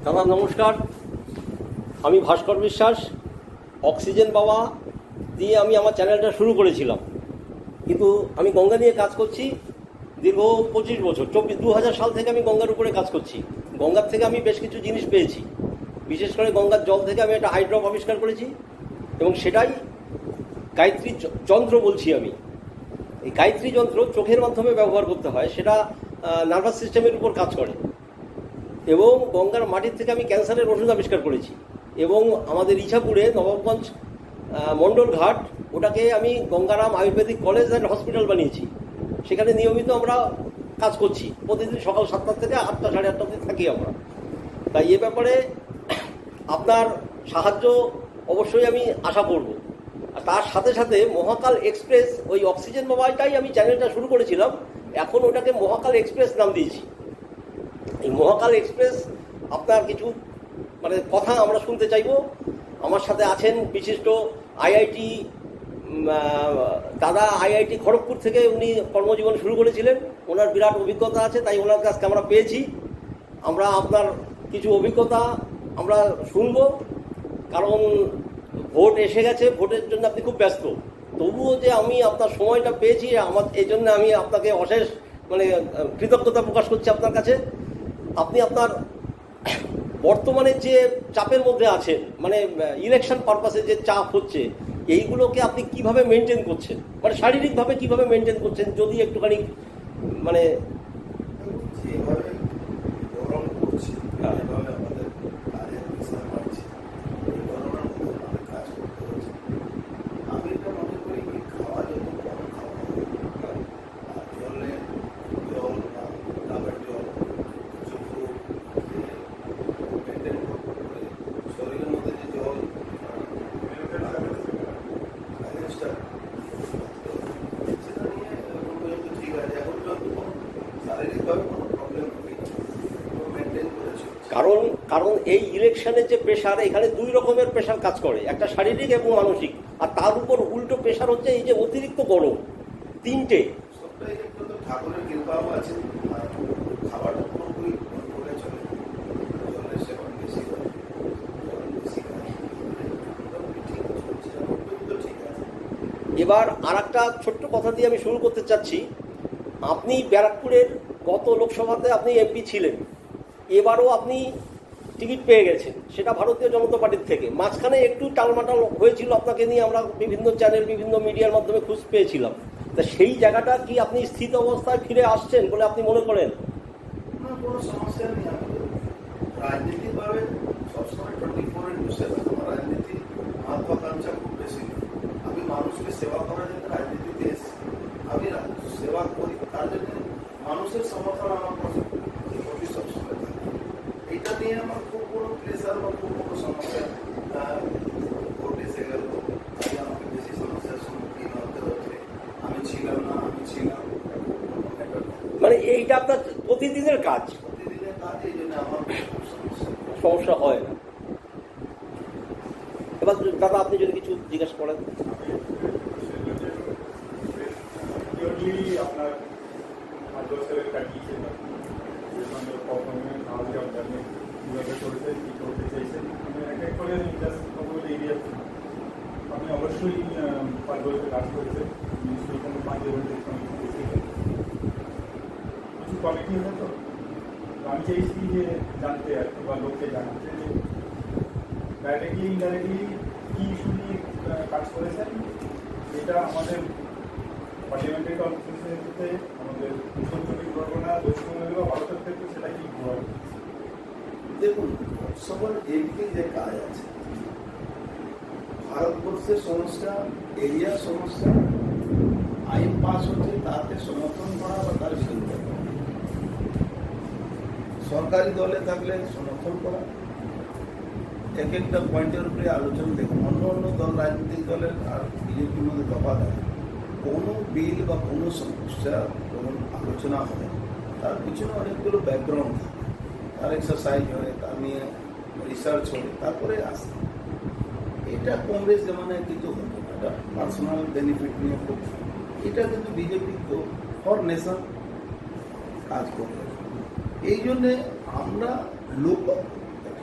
দাদা নমস্কার, আমি ভাস্কর বিশ্বাস। অক্সিজেন বাবা দিয়ে আমি আমার চ্যানেলটা শুরু করেছিলাম, কিন্তু আমি গঙ্গা নিয়ে কাজ করছি দীর্ঘ 25 বছর। 2000 সাল থেকে আমি গঙ্গার উপরে কাজ করছি। গঙ্গার থেকে আমি বেশ কিছু জিনিস পেয়েছি, বিশেষ করে গঙ্গার জল থেকে আমি একটা হাইড্রপ আবিষ্কার করেছি, এবং সেটাই গায়ত্রী যন্ত্র বলছি আমি। এই গায়ত্রী যন্ত্র চোখের মাধ্যমে ব্যবহার করতে হয়, সেটা নার্ভাস সিস্টেমের উপর কাজ করে। এবং গঙ্গার মাটির থেকে আমি ক্যান্সারের ওষুধ আবিষ্কার করেছি, এবং আমাদের ইছাপুরে নবাবগঞ্জ মণ্ডল ঘাট, ওটাকে আমি Gangaram Ayurvedic college and hospital বানিয়েছি। সেখানে নিয়মিত আমরা কাজ করছি, প্রতিদিন সকাল 7টা থেকে 8টা সাড়ে 8টা অবধি থাকি আমরা। তাই এ ব্যাপারে আপনার সাহায্য অবশ্যই আমি আশা করব। আর তার সাথে সাথে মহাকাল এক্সপ্রেস, ওই অক্সিজেন মোবাইলটাই আমি চ্যানেলটা শুরু করেছিলাম, এখন ওটাকে মহাকাল এক্সপ্রেস নাম দিয়েছি। এই মহাকাল এক্সপ্রেস আপনার কিছু কথা আমরা শুনতে চাইব। আমার সাথে আছেন বিশিষ্ট আইআইটি দাদা, আইআইটি খড়গপুর থেকে উনি কর্মজীবন শুরু করেছিলেন, ওনার বিরাট অভিজ্ঞতা আছে, তাই ওনার কাছকে আমরা পেয়েছি। আমরা আপনার কিছু অভিজ্ঞতা আমরা শুনব, কারণ ভোট এসে গেছে, ভোটের জন্য আপনি খুব ব্যস্ত। তবুও যে আমি আপনার সময়টা পেয়েছি, আমার এই জন্য আমি আপনাকে অশেষ কৃতজ্ঞতা প্রকাশ করছি আপনার কাছে। আপনি আপনার বর্তমানে যে চাপের মধ্যে আছেন, ইলেকশন পারপাসে যে চাপ হচ্ছে, এইগুলোকে আপনি কিভাবে মেনটেন করছেন, শারীরিকভাবে কিভাবে মেনটেন করছেন, যদি একটুখানি যেভাবে গরম করছে, যেভাবে আমাদের কাজের প্রেশার বাড়ছে, এই গরমের মধ্যে আমাদের কাজ করতে হচ্ছে। আমি এটা মনে করি কি, খাওয়া যত কম খাওয়া হয়, আর জল বা ডাবের জল মেনটেন করে শরীরের মধ্যে যে জল সেটা নিয়ে পর্যন্ত ঠিক আছে। এখন পর্যন্ত শারীরিকভাবে কোনো প্রবলেম হয়নি, মেনটেন করেছে। কারণ এই ইলেকশনের যে প্রেশার, এখানে দুই রকমের প্রেশার কাজ করে, একটা শারীরিক এবং মানসিক, আর তার উপর উল্টো প্রেশার হচ্ছে এই যে অতিরিক্ত গরম। তিনটে সবটাই একটু তো ঠাকুরের কৃপাও আছে, আর খাবারটা পুরোপুরি কন্ট্রোলে চলে। জলের সেবন বেশি হয়, জল বেশি খায়, ঠিক চলছে, তো ঠিক আছে। এবার আর একটা ছোট্ট কথা দিয়ে আমি শুরু করতে চাচ্ছি। আপনি ব্যারাকপুরের গত লোকসভাতে আপনি এমপি ছিলেন, এবারও আপনি টিকিট পেয়ে গেছেন, সেটা ভারতীয় জনতা পার্টির থেকে। মাঝখানে একটু টালমাটাল হয়েছিল আপনাকে নিয়ে, আমরা বিভিন্ন চ্যানেল, বিভিন্ন মিডিয়ার মাধ্যমে খোঁজ পেয়েছিলাম। তা সেই জায়গাটা কি আপনি স্থিত অবস্থায় ফিরে আসছেন বলে আপনি মনে করেন? না, কোনো সমস্যা নেই। আমাদের রাজনীতিকভাবে সবসময় 24/7 আমার রাজনীতি মহত্বাকাঙ্ক্ষা খুব বেশি নেই। আমি মানুষকে সেবা করার জন্য রাজনীতিতে এসেছি, আমি সেবা করি, তার জন্য মানুষের সমর্থন আমার কাছে অতি সবসময় থাকে। এইটা নিয়ে আমার খুব কোনো প্রেশার বা খুব কোনো সমস্যা ভোট এসে গেল, তাই আমাকে বেশি সমস্যার সম্মুখীন হতে হচ্ছে। আমি ছিলাম না, আমি ছিলাম, এইটা আপনার প্রতিদিনের কাজ, প্রতিদিনের কাজ, এই জন্য আমার সমস্যা হয় না। এবার দাদা আপনি যদি কিছু জিজ্ঞাসা করেন। আপনার আপনি অবশ্যই 5 বছর কাজ করেছেন, নিশ্চয়ই কোনো 5 বছর কিছু কমিটি হতো। আমি চাইছি যে জানতে আর কি, বা লোককে জানাতে যে ডাইরেক্টলি ইনডাইরেক্টলি কী ইস্যু নিয়ে কাজ করেছেন। এটা আমাদের পার্লামেন্টারি কনফারেন্সের ক্ষেত্রে, আমাদের উত্তর চব্বিশ পরগনা, দক্ষিণ মেরু বা ভারতের ক্ষেত্রে সেটা কি প্রভাব? দেখুন, সবার একদিকে যে কাজ আছে, ভারতবর্ষের সমস্যা, এরিয়ার সমস্যা, আইন পাস হচ্ছে, তাকে সমর্থন করা বা তার বিরোধিতা করা। সরকারি দলে থাকলে সমর্থন করা, এক একটা পয়েন্টের উপরে আলোচনা। দেখুন, অন্য অন্য দল, রাজনৈতিক দলের আর বিজেপির মধ্যে তফাৎ আছে। কোনো বিল বা কোনো সমস্যা যখন আলোচনা হয়, তার পিছনে অনেকগুলো ব্যাকগ্রাউন্ড থাকে, তার এক্সারসাইজ হয়, তার নিয়ে রিসার্চ হয়, তারপরে আসে। এটা কংগ্রেস জমানায় কিন্তু হতো না, এটা পার্সোনাল বেনিফিট নিয়ে খুব। এটা কিন্তু বিজেপি তো ফর নেশন কাজ করে। এই জন্যে আমরা লোক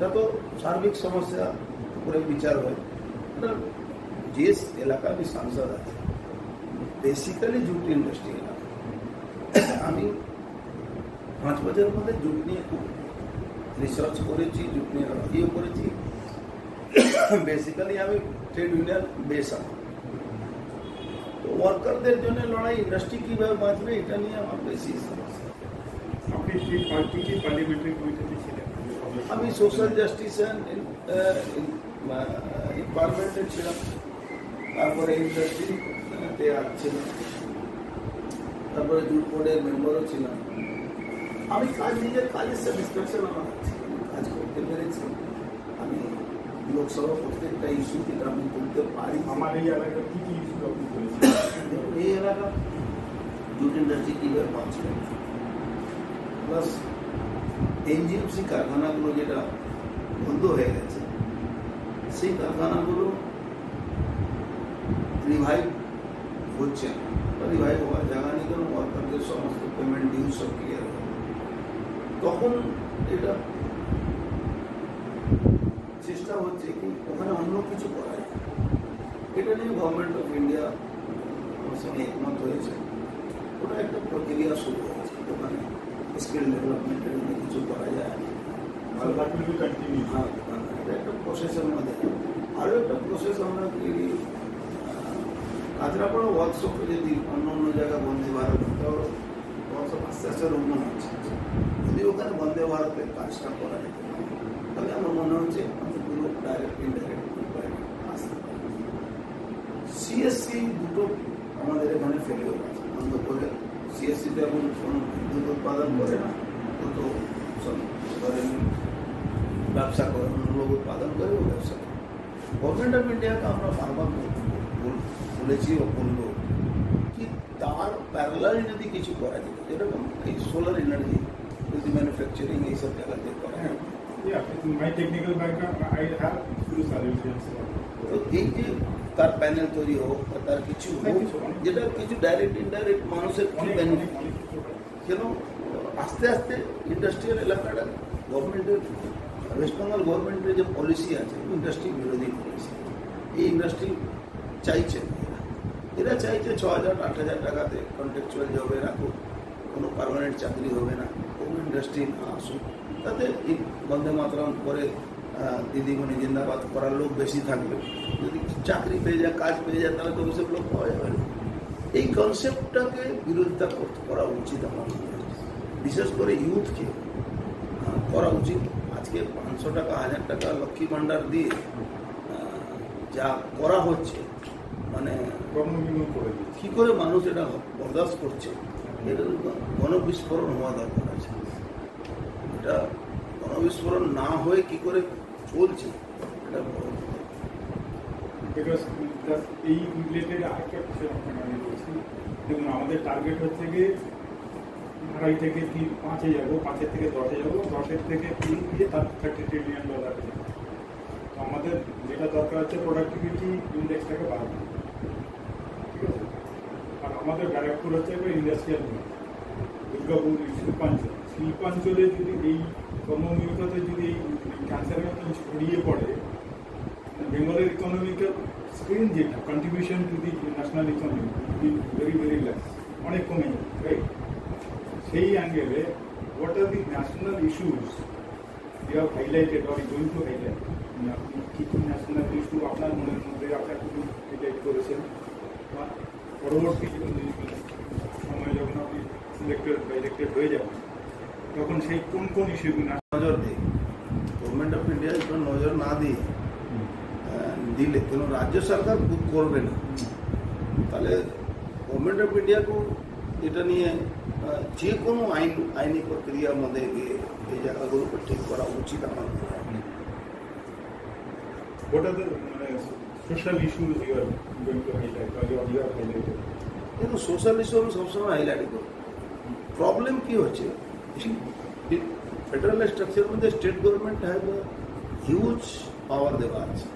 এটা তো সার্বিক সমস্যা করে বিচার হয়। যে এলাকা আমি সাংসদ আছে বেসিক্যালি জুট ইন্ডাস্ট্রি এলাকা। আমি 5 বছরের মধ্যে জুট নিয়ে খুব রিসার্চ করেছি, জুট নিয়ে ইয়ে করেছি। বেসিক্যালি আমি ট্রেড ইউনিয়ন বেস আমার, তো ওয়ার্কারদের জন্য লড়াই, ইন্ডাস্ট্রি কীভাবে বাঁচবে এটা নিয়ে আমার বেশি সমস্যা। আপনি সেই পার্টিকে পার্লামেন্টারি কমিটিতে ছিলেন? আমি সোশ্যাল জাস্টিস অ্যান্ড এনভায়রনমেন্টে ছিলাম, তারপরে ইন্ডাস্ট্রিতে ছিলাম, তারপরে জুট বোর্ডের মেম্বারও ছিলাম। আমি নিজের কাজের স্যাটিসফ্যাকশন আমার আছে, কাজ করতে পেরেছি। আমি লোকসভা প্রত্যেকটা ইস্যু যেটা আমি তুলতে পারি। আমার এই এলাকার কি কি ইস্যু আপনি করেছেন? এই এলাকা জুট ইন্ডাস্ট্রি কীভাবে বাঁচবে, প্লাস এনজিএফসি কারখানাগুলো যেটা বন্ধ হয়ে গেছে, সেই কারখানাগুলো রিভাইভ হচ্ছে না, রিভাইভ হওয়ার জায়গা নেই, কারণ ওয়ার্কারদের সমস্ত পেমেন্ট ডিউজ সব ক্লিয়ার হবে। তখন এটা চেষ্টা হচ্ছে কি ওখানে অন্য কিছু করা যায়। এটা নিয়ে গভর্নমেন্ট অফ ইন্ডিয়া আমার সঙ্গে একমত হয়েছে, ওটা একটা প্রক্রিয়া শুরু হয়েছে। ওখানে স্কিল ডেভেলপমেন্টের জন্য কিছু করা যায়। এটা একটা প্রসেসের মধ্যে। আরও একটা প্রসেস আমরা কাজরাপাড়া ওয়ার্কশপে যদি অন্য অন্য জায়গায় বন্দে ভারত, ওয়ার্কশপ আস্তে আস্তে রুগ্ন হচ্ছে। যদি ওখানে বন্দে ভারতের কাজটা করা যেতে পারে, তাহলে আমার মনে হচ্ছে অনেকগুলো ডাইরেক্ট ইনডাইরেক্ট আসতে পারে। সিএসসি দুটো আমাদের এখানে ফেলিওর আছে, বন্ধ করে। সিএসসিতে এখন কোনো বিদ্যুৎ উৎপাদন করে না, তো ধরেন ব্যবসা করে, অন্য লোক উৎপাদন করে ও ব্যবসা করে। গভর্নমেন্ট অফ ইন্ডিয়াকে আমরা বারবার বলেছি ও বলবো কি তার প্যারালাল যদি কিছু করা যেত, যেরকম এই সোলার এনার্জি যদি ম্যানুফ্যাকচারিং এইসব জায়গাতে করা হয়। My technical background, I have few solutions. তো এই যে তার প্যানেল তৈরি হোক বা তার কিছু হোক, যেটা কিছু ডাইরেক্ট ইনডাইরেক্ট মানুষের কি বেনিফিট, কেন আস্তে আস্তে ইন্ডাস্ট্রিয়াল এলাকাটা গভর্নমেন্টের, ওয়েস্ট বেঙ্গল গভর্নমেন্টের যে পলিসি আছে ইন্ডাস্ট্রি বিরোধী পলিসি। এই ইন্ডাস্ট্রি চাইছে, এরা চাইছে 6,000-8,000 টাকাতে কন্ট্রাকচুয়াল জবে রাখুক, কোনো পার্মানেন্ট চাকরি হবে না, কোনো ইন্ডাস্ট্রি না আসুক, তাতে এই বন্দে মাতরম করে দিদিমণি জিন্দাবাদ করার লোক বেশি থাকবে। যদি চাকরি পেয়ে যায়, কাজ পেয়ে যায়, তাহলে তো ওইসব লোক পাওয়া যাবে না। এই কনসেপ্টটাকে বিরোধিতা করা উচিত আমার মনে হয়, বিশেষ করে ইউথকে করা উচিত। আজকে 500 টাকা 1000 টাকা লক্ষ্মী ভাণ্ডার দিয়ে যা করা হচ্ছে, মানে কি করে মানুষ এটা বরদাস্ত করছে, এটা গণবিস্ফোরণ হওয়া দরকার আছে। এটা গণবিস্ফোরণ না হয়ে কি করে চলছে, এটা বড়। এই রিলেটেড আরেকটা বিষয় আমি বলছি, দেখুন আমাদের টার্গেট হচ্ছে গিয়ে 2.5 থেকে 5-এ যাবো, 5-এর থেকে 10-এ যাবো, 10-এর থেকে 3 দিয়ে তার $30 ট্রিলিয়ন। তো আমাদের যেটা দরকার হচ্ছে প্রোডাক্টিভিটি ইন্ডেক্সটাকে বাড়ানো, ঠিক আছে। আর আমাদের ব্যারাকপুর হচ্ছে ইন্ডাস্ট্রিয়াল, দুর্গাপুর, শিল্পাঞ্চলে যদি এই কর্মনিরততে যদি এই ক্যান্সারের মতন ছড়িয়ে পড়ে, বেঙ্গলের ইকোনমিক্যাল স্ক্রিন যেটা contribution to the national economy very very less, অনেক কমে যাবে, রাইট? সেই অ্যাঙ্গেলে what are the national issues you have highlighted or going to highlight? আপনি কী কী ন্যাশনাল ইস্যু আপনার মনের মধ্যে আপনার কিছু হাইলাইট করেছেন, বা পরবর্তী সময় যখন আপনি সিলেক্টেড বা ইলেক্টেড হয়ে যাবেন, তখন সেই কোন কোন ইস্যুগুলো নজর দিই? গভর্নমেন্ট অফ ইন্ডিয়া একটু নজর না দিয়ে দিলে কোনো রাজ্য সরকার বুক করবে না, তাহলে গভর্নমেন্ট অফ ইন্ডিয়াকে এটা নিয়ে যে কোনো আইনি প্রক্রিয়ার মধ্যে গিয়ে এই জায়গাগুলোকে ঠিক করা উচিত আমার মনে হয়। What are the social issues you are going to highlight or you are highlighted? কিন্তু সোশ্যাল ইস্যু আমি সবসময় হাইলাইট করি। প্রবলেম কি হচ্ছে, ফেডারেল স্ট্রাকচারের মধ্যে স্টেট গভর্নমেন্ট হ্যাভ হিউজ পাওয়ার দেওয়া আছে,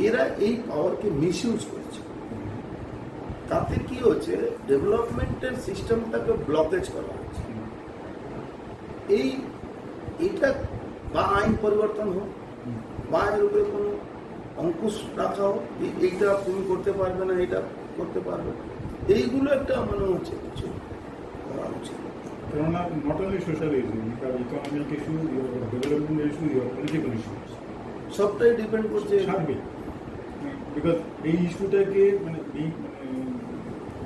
এরা এই পাওয়ারকে মিসইউজ করছে। তাতে কি হচ্ছে, ডেভেলপমেন্টের সিস্টেমটাকে ব্লকেজ করা হচ্ছে। এটা বা আইন পরিবর্তন হোক বা এর উপরে কোনো অঙ্কুশ রাখা হোক, এইটা তুমি করতে পারবে না, এটা করতে পারবে, এইগুলো একটা মনে হচ্ছে কিছু করা উচিত। কেননা not only social issue, economic issue, development issue, political issue, সবটাই ডিপেন্ড করছে। সার্বিক, বিকজ এই ইস্যুটাকে মানে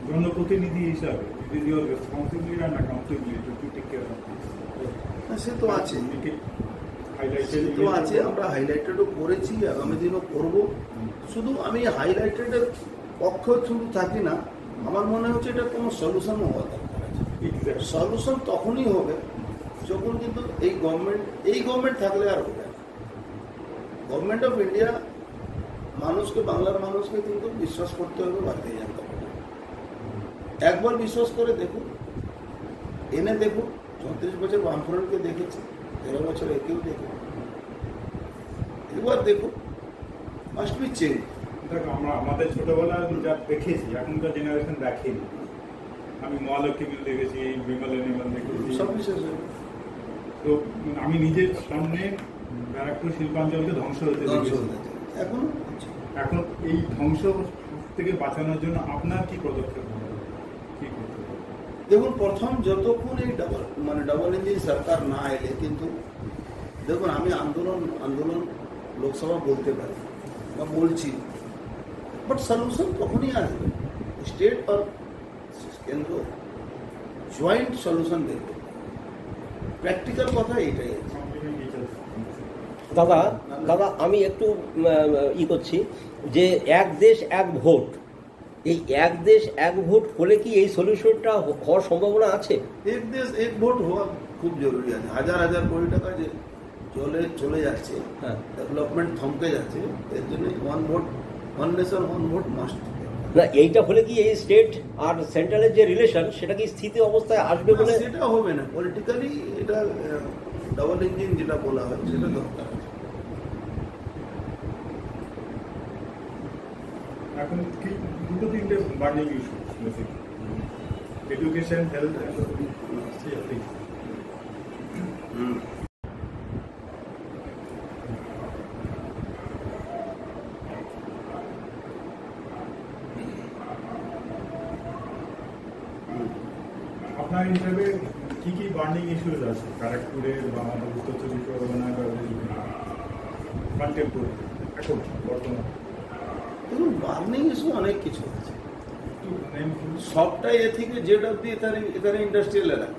জনপ্রতিনিধি হিসাবে it is your responsibility and accountability to take care of this. সে তো আছে, হাইলাইটেড তো আছে, আমরা হাইলাইটেডও করেছি, আগামী দিনও করব। শুধু আমি হাইলাইটেডের পক্ষ শুধু থাকি না, আমার মনে হচ্ছে এটা কোনো সলিউশনও হওয়া দরকার আছে। সলিউশন তখনই হবে যখন কিন্তু এই গভর্নমেন্ট থাকলে আর হবে না। গভর্নমেন্ট অফ ইন্ডিয়া মানুষকে, বাংলার মানুষকে কিন্তু বিশ্বাস করতে হবে ভারতীয় জনতা পার্টি। একবার বিশ্বাস করে দেখুন, এনে দেখুন, 34 বছর বামফ্রন্টকে দেখেছি, 13 বছর একেও দেখুন, এবার দেখুন, মাস্ট বি চেঞ্জ। দেখো আমরা আমাদের ছোটবেলা যা দেখেছি এখনকার জেনারেশন দেখেনি। আমি মহালক্ষ্মী মিল দেখেছি, বিমল এনিমাল দেখেছি, সব বিশেষ তো আমি নিজের সামনে ব্যারাকপুর শিল্পাঞ্চলকে ধ্বংস হতে দেখেছি। এখন এই ধ্বংস থেকে বাঁচানোর জন্য আপনার কি পদক্ষেপ হবে, কি করতে হবে? দেখুন, প্রথম যতক্ষণ এই ডাবল ইঞ্জিন সরকার না এলে কিন্তু দেখুন, আমি আন্দোলন লোকসভা বলতে পারি বা বলছি, বাট সলিউশন তখনই আসবে স্টেট আর কেন্দ্র জয়েন্ট সলিউশন বের করবে। প্র্যাকটিক্যাল কথা এটাই আছে। দাদা আমি একটু করছি যে এক দেশ এক ভোট, এই এক দেশ এক ভোট হলে কি এই সলিউশনটা হওয়ার সম্ভাবনা আছে? এক দেশ এক ভোট হওয়া খুব জরুরি আছে। হাজার হাজার কোটি টাকা যে চলে যাচ্ছে, হ্যাঁ, ডেভেলপমেন্ট থমকে যাচ্ছে, এর জন্য one vote, one nation one vote must. না, এইটা হলে কি এই স্টেট আর সেন্ট্রালের যে রিলেশন সেটা কি স্থিতি অবস্থায় আসবে বলে? সেটা হবে না, পলিটিক্যালি এটা ডাবল ইঞ্জিন যেটা বলা হয় সেটা দরকার আছে। এখন কি দুটো তিনটে বার্নিং ইস্যু, এডুকেশন, হেলথ, আপনার হিসাবে কি কি বার্নিং ইস্যুজ আছে ব্যারাকপুরের বা আমাদের উত্তর চব্বিশ পরগনায় বা কন্টেম্পোরারি এখন বর্তমানে? দেখুন, বার্নিং ইস্যু অনেক কিছু আছে, সবটাই এ থেকে জেড অব্দি এখানে ইন্ডাস্ট্রিয়াল এলাকা।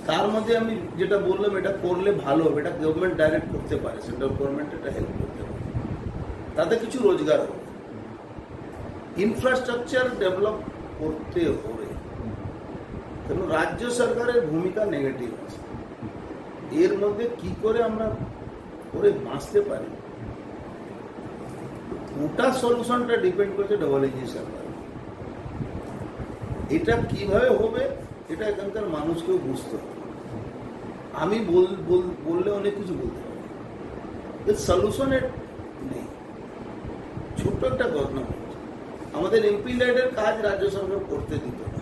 তার মধ্যে আমি যেটা বললাম, এটা করলে ভালো হবে, এটা গভর্নমেন্ট ডাইরেক্ট করতে পারে, সেন্ট্রাল গভর্নমেন্ট এটা হেল্প করতে পারে, তাতে কিছু রোজগার হবে। ইনফ্রাস্ট্রাকচার ডেভেলপ করতে হবে, কারণ রাজ্য সরকারের ভূমিকা নেগেটিভ আছে। এর মধ্যে কি করে আমরা করে বাঁচতে পারি, ওটা সলিউশনটা ডিপেন্ড করছে ডাবল ইঞ্জিন সরকার। এটা কিভাবে হবে এটা এখানকার মানুষকেও বুঝতে হবে। আমি বললে অনেক কিছু বলতে পারি, এর সলিউশনের নেই। ছোট্ট একটা ঘটনা বলছি, আমাদের এমপি ল্যাডের কাজ রাজ্য সরকার করতে দিত না,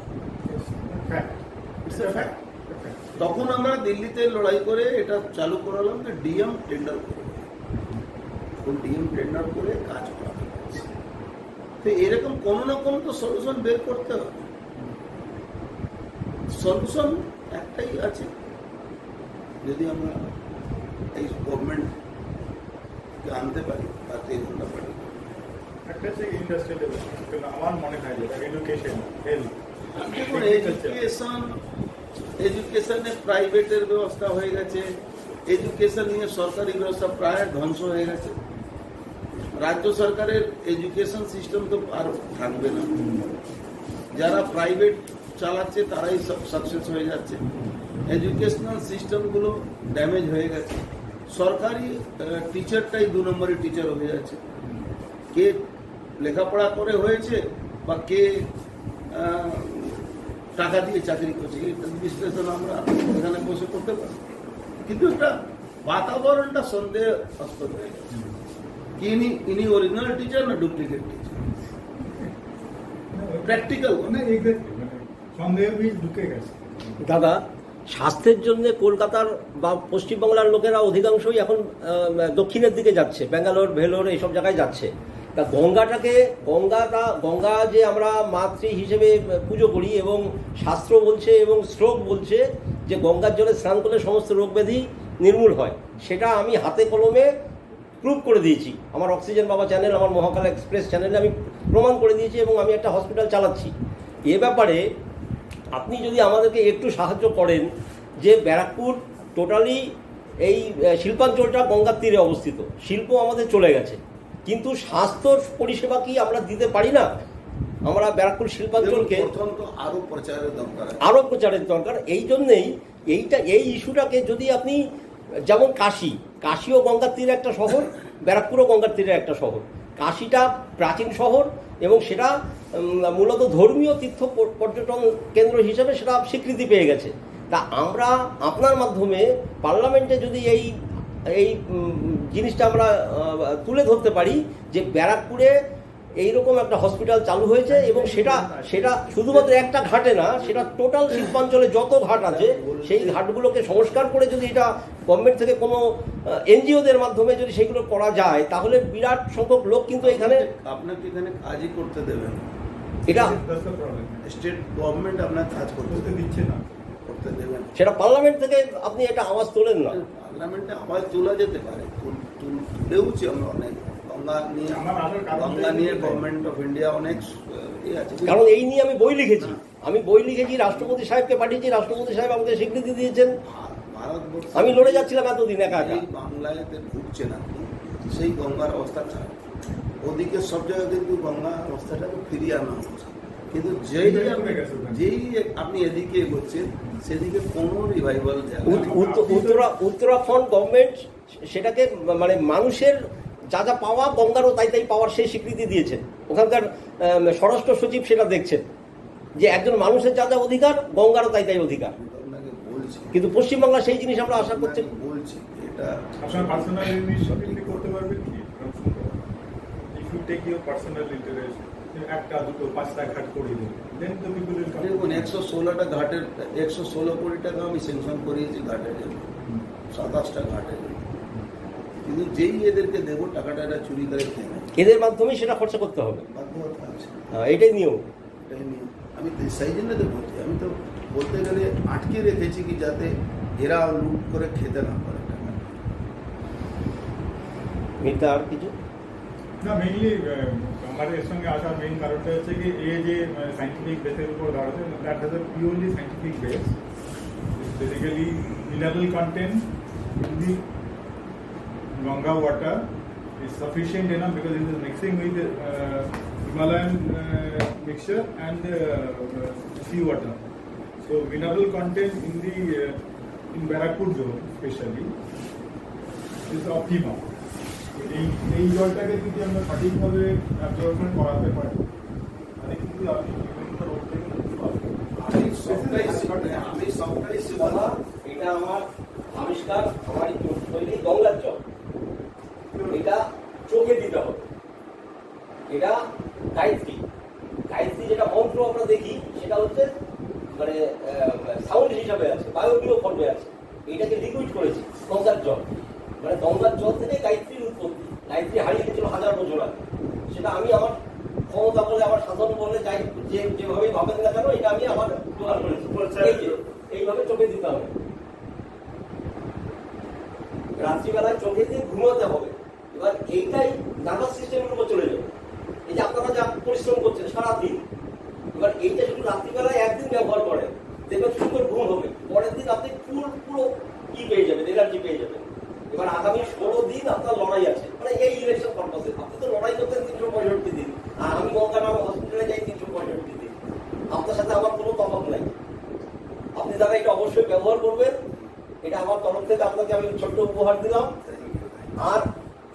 তখন আমরা দিল্লিতে লড়াই করে এটা চালু করালাম যে ডিএম টেন্ডার করে, ডিএম টেন্ডার করে কাজ করাতে পারছে। তো এরকম কোনো না কোনো তো সলিউশন বের করতে হবে। সলিউশন একটাই আছে, যদি আমরা এই গভর্নমেন্টকে আনতে পারি, ভারতীয় জনতা পার্টি। একটা হচ্ছে ইন্ডাস্ট্রিয়াল ডেভেলপমেন্ট, আমার মনে হয় যেটা এডুকেশন, হেলথ। দেখুন, এডুকেশনে প্রাইভেটের ব্যবস্থা হয়ে গেছে, এডুকেশন নিয়ে সরকারি ব্যবস্থা প্রায় ধ্বংস হয়ে গেছে। রাজ্য সরকারের এডুকেশন সিস্টেম তো আর থাকবে না, যারা প্রাইভেট চালাচ্ছে তারাই সব সাকসেস হয়ে যাচ্ছে। এডুকেশনাল সিস্টেমগুলো ড্যামেজ হয়ে গেছে, সরকারি টিচারটাই 2 নম্বরই টিচার হয়ে যাচ্ছে। কে লেখাপড়া করে হয়েছে বা কে টাকা দিয়ে চাকরি করছে, এই বিশ্লেষণ আমরা এখানে বসে করতে পারি, কিন্তু একটা বাতাবরণটা সন্দেহাস্পদ হয়ে গেছে। কি ইনি অরিজিনাল টিচার না ডুপ্লিকেট টিচার, প্র্যাকটিক্যাল সন্দেহ বীজ ঢুকে গেছে। দাদা স্বাস্থ্যের জন্য কলকাতার বা পশ্চিমবাংলার লোকেরা অধিকাংশই এখন দক্ষিণের দিকে যাচ্ছে, ব্যাঙ্গালোর, ভেলোর এইসব জায়গায় যাচ্ছে। তা গঙ্গা যে আমরা মাতৃ হিসেবে পুজো করি এবং শাস্ত্র বলছে এবং শ্লোক বলছে যে গঙ্গার জলে স্নান করলে সমস্ত রোগ ব্যাধি নির্মূল হয়, সেটা আমি হাতে কলমে প্রুভ করে দিয়েছি। আমার অক্সিজেন বাবা চ্যানেল, আমার মহাকাল এক্সপ্রেস চ্যানেলে আমি প্রমাণ করে দিয়েছি এবং আমি একটা হসপিটাল চালাচ্ছি। এ ব্যাপারে আপনি যদি আমাদেরকে একটু সাহায্য করেন, যে ব্যারাকপুর টোটালি এই শিল্পাঞ্চলটা গঙ্গার তীরে অবস্থিত, শিল্প আমাদের চলে গেছে, কিন্তু স্বাস্থ্য পরিষেবা কি আমরা দিতে পারি না? আমরা ব্যারাকপুর শিল্পাঞ্চলকে আরও প্রচারের দরকার। এই জন্যেই এই ইস্যুটাকে যদি আপনি, যেমন কাশিও গঙ্গার তীরে একটা শহর, ব্যারাকপুরও গঙ্গার তীরে একটা শহর। কাশিটা প্রাচীন শহর এবং সেটা মূলত ধর্মীয় তীর্থ পর্যটন কেন্দ্র হিসেবে সেটা স্বীকৃতি পেয়ে গেছে। তা আমরা আপনার মাধ্যমে পার্লামেন্টে যদি এই জিনিসটা আমরা তুলে ধরতে পারি যে ব্যারাকপুরে এইরকম একটা হসপিটাল চালু হয়েছে এবং সেটা শুধুমাত্র একটা ঘাটে না, সেটা টোটাল শিল্পাঞ্চলে যত ঘাট আছে সেই ঘাটগুলোকে সংস্কার করে যদি এটা গভর্নমেন্ট থেকে কোনো এনজিওদের মাধ্যমে যদি সেগুলো করা যায়, তাহলে বিরাট সংখ্যক লোক কিন্তু এখানে আপনাকে এখানে কাজই করতে দেবেন। এটা স্টেট গভর্নমেন্ট আপনার কাজ করতে দিচ্ছে না, করতে দেবেন। সেটা পার্লামেন্ট থেকে আপনি এটা আওয়াজ তোলেন না। পার্লামেন্টে আওয়াজ তোলা যেতে পারে, তুলেওছি আমরা অনেক। গঙ্গা নিয়ে গভর্নমেন্ট অফ ইন্ডিয়া অনেক আছে, কারণ এই নিয়ে আমি বই লিখেছি। রাষ্ট্রপতি সাহেবকে পাঠিয়েছি, রাষ্ট্রপতি সাহেব আমাকে স্বীকৃতি দিয়েছেন। আমি লড়ে যাচ্ছিলাম এতদিন একা একা। বাংলাতে ঢুকছে না, সেই গঙ্গার অবস্থা খারাপ। ওদিকে সব জায়গায় কিন্তু গঙ্গার অবস্থাটাকে ফিরিয়ে আনা হচ্ছে, কিন্তু যেই আপনি এদিকে এগোচ্ছেন সেদিকে কোনো রিভাইভাল। উত্তরাখণ্ড গভর্নমেন্ট সেটাকে মানে মানুষের যা যা পাওয়া গঙ্গারও তাই পাওয়ার সেই স্বীকৃতি দিয়েছেন। ওখানকার স্বরাষ্ট্র সচিব সেটা দেখছেন যে একজন মানুষের যা যা অধিকার গঙ্গারও তাই অধিকার। কিন্তু পশ্চিমবাংলা সেই জিনিস আমরা আশা করছি। বলছি এটা আপনার পার্সোনাল ইনিশিয়েটিভ করতে পারবেন কি? If you take your personal interest, একটা দুটো পাঁচটা ঘাট করে দিন, দেন তো পিপল উইল কাম। দেখুন 116টা ঘাটের 116 কোটি টাকা আমি স্যাংশন করিয়েছি ঘাটের জন্য, 27টা ঘাটের জন্য। কিন্তু যেই এদেরকে দেবো টাকাটা এরা চুরি করে খেয়ে নেয়, এদের মাধ্যমে সেটা খরচা করতে হবে, বাধ্যতা আছে। এটাই নিয়ম। আমি সেই জন্য তো বলছি, আমি তো বলতে গেলে আটকে রেখেছি কি যাতে এরা লুট করে খেতে না পারে টাকা। মিথ্যা আর কিছু না, মেইনলি আমার এর সঙ্গে আসার মেইন কারণটা হচ্ছে কি এই যে সাইন্টিফিক বেসের উপর দাঁড়াচ্ছে, that has a purely scientific base. Basically mineral contained in the Ganga water is sufficient enough because it is mixing with Himalayan mixture and sea water. So mineral content in the in Barakpur zone especially is optimum. এই জলটাকে যদি আমরা সঠিকভাবে অ্যাবজর্বমেন্ট করাতে পারি তাহলে কিন্তু আপনি বিভিন্ন রোগ থেকে মুক্তি পাবেন। আমি সবটাই এটা আমার আবিষ্কার, আমার তৈরি গঙ্গার জল, এটা চোখে দিতে হবে। এটা গায়ত্রী যেটা মন্ত্র আমরা দেখি সেটা হচ্ছে মানে সাউন্ড হিসাবে আছে, বায়োবিও ফর্মে আছে। এটাকে লিকুইড করেছি গঙ্গার জল, মানে গঙ্গার জল থেকে গায়ত্রীর উৎপত্তি। গায়ত্রী হারিয়ে গেছিল 1000 বছর আগে, সেটা আমি আমার ক্ষমতা বলে, আমার সাধন বলে, যাই যেভাবে ভাবেন না কেন, এটা আমি আমার জোগাড় করেছি। এইভাবে চোখে দিতে হবে, রাত্রিবেলায় চোখে দিয়ে ঘুমাতে হবে। এবার এইটাই নার্ভাস সিস্টেমের উপর চলে যাবে। এই যে আপনারা যা পরিশ্রম করছেন সারাদিন, এবার এইটা শুধু রাত্রিবেলায় একদিন ব্যবহার করেন, দেখবেন সুন্দর ঘুম হবে, পরের দিন আপনি পুরো কি পেয়ে যাবেন, এনার্জি পেয়ে যাবেন। এবার আগামী 16 দিন আপনার লড়াই আছে, মানে এই ইলেকশন পারপাসে। আপনি তো লড়াই করতেন 365 দিন, আর আমি গঙ্গারাম হসপিটালে যাই 365 দিন। আপনার সাথে আমার কোনো তফাৎ নাই। আপনি দাদা এটা অবশ্যই ব্যবহার করবেন, এটা আমার তরফ থেকে আপনাকে আমি ছোট্ট উপহার দিলাম। আর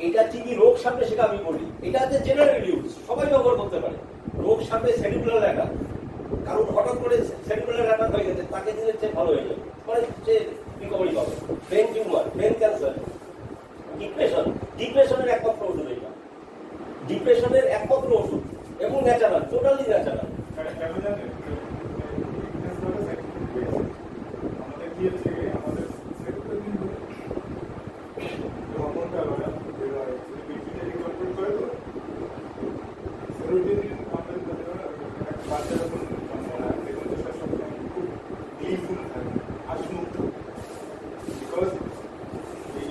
এটা কি কি রোগ সারবে সেটা আমি বলি। এটা হচ্ছে জেনারেল ইউজ, সবাই ব্যবহার করতে পারে। রোগ সারবে সেরিব্রাল অ্যাটাক, কারণ হঠাৎ করে সেরিব্রাল অ্যাটাক হয়ে গেছে, তাকে দিলে সে ভালো হয়ে যাবে, পরে সে রিকভারি পাবে। ব্রেন টিউমার, ব্রেন ক্যান্সার, ডিপ্রেশনের একমাত্র ওষুধ এটা, ডিপ্রেশনের একমাত্র ওষুধ এবং ন্যাচারাল, টোটালি ন্যাচারাল। আমাদের কি বিকজ এই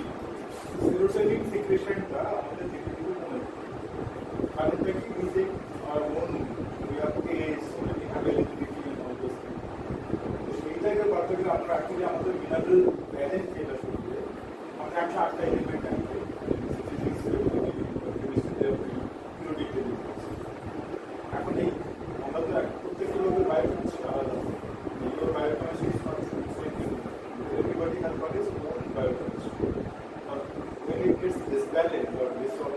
সেরোটোনিন সিক্রেশনটা আমাদের দেখে কিন্তু কমে যায়। কারণটা কি বুঝে আর on we have test availability all those things. তো সেই জায়গায় করতে গেলে আমরা অ্যাকচুয়ালি আমাদের মিনারেল ব্যালেন্স যেটা শুনবে আমরা 108টা এলিমেন্ট আছে এখন এই আমরা তো প্রত্যেকটা লোকের বায়োকেমিস্ট্রি আলাদা। Your biochemistry is not the same thing. Everybody has got his own biochemistry. But when it gets disbalanced or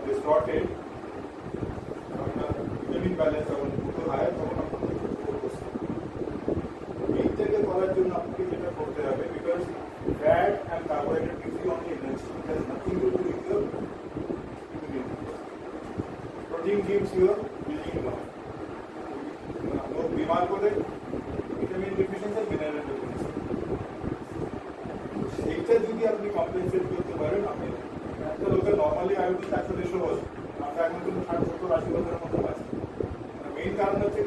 distorted, vitamin balance যখন দুটো হয় তখন আপনাদের এই থেকে করার জন্য আপনাকে যেটা করতে হবে, because fat and carbohydrate gives you only energy. It has nothing to do with your immunity. Protein gives your building block. लोग बीमार को देख ভিটামিন ডেফিসিয়েন্সি আর মিনারেল ডেফিসিয়েন্সি, এইটা যদি আপনি কম্পেনসেট করতে পারেন, আপনি একটা লোকের নর্মালি আয়ুষ 150 বছর, আমরা এখন কিন্তু 60-70-80 বছরের মতো আছি। মেইন কারণ হচ্ছে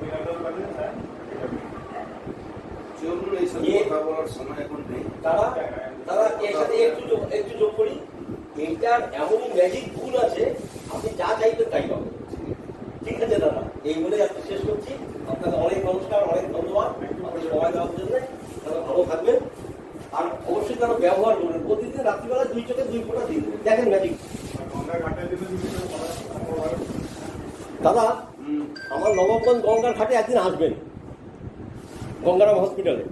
মিনারেল ব্যালেন্স অ্যান্ড চলুন এই সব কথা বলার সময় এখন নেই। তারা এর সাথে একটু যোগ করি, এইটার এমনই ম্যাজিক গুণ আছে, আপনি যা চাইবেন তাই পাবেন। ঠিক আছে দাদা, এই বলে আপনি শেষ করছি। আপনাকে অনেক নমস্কার, অনেক ধন্যবাদ আপনি সময় দেওয়ার জন্য। তারা ভালো থাকবেন, আর অবশ্যই তারা ব্যবহার করবেন। প্রতিদিন রাত্রিবেলা 2 চোখে 2 ফোঁটা দিয়ে দেবেন, দেখেন ম্যাজিক। দাদা আমার নবাবগঞ্জ গঙ্গার ঘাটে একদিন আসবেন, গঙ্গারাম হসপিটালে।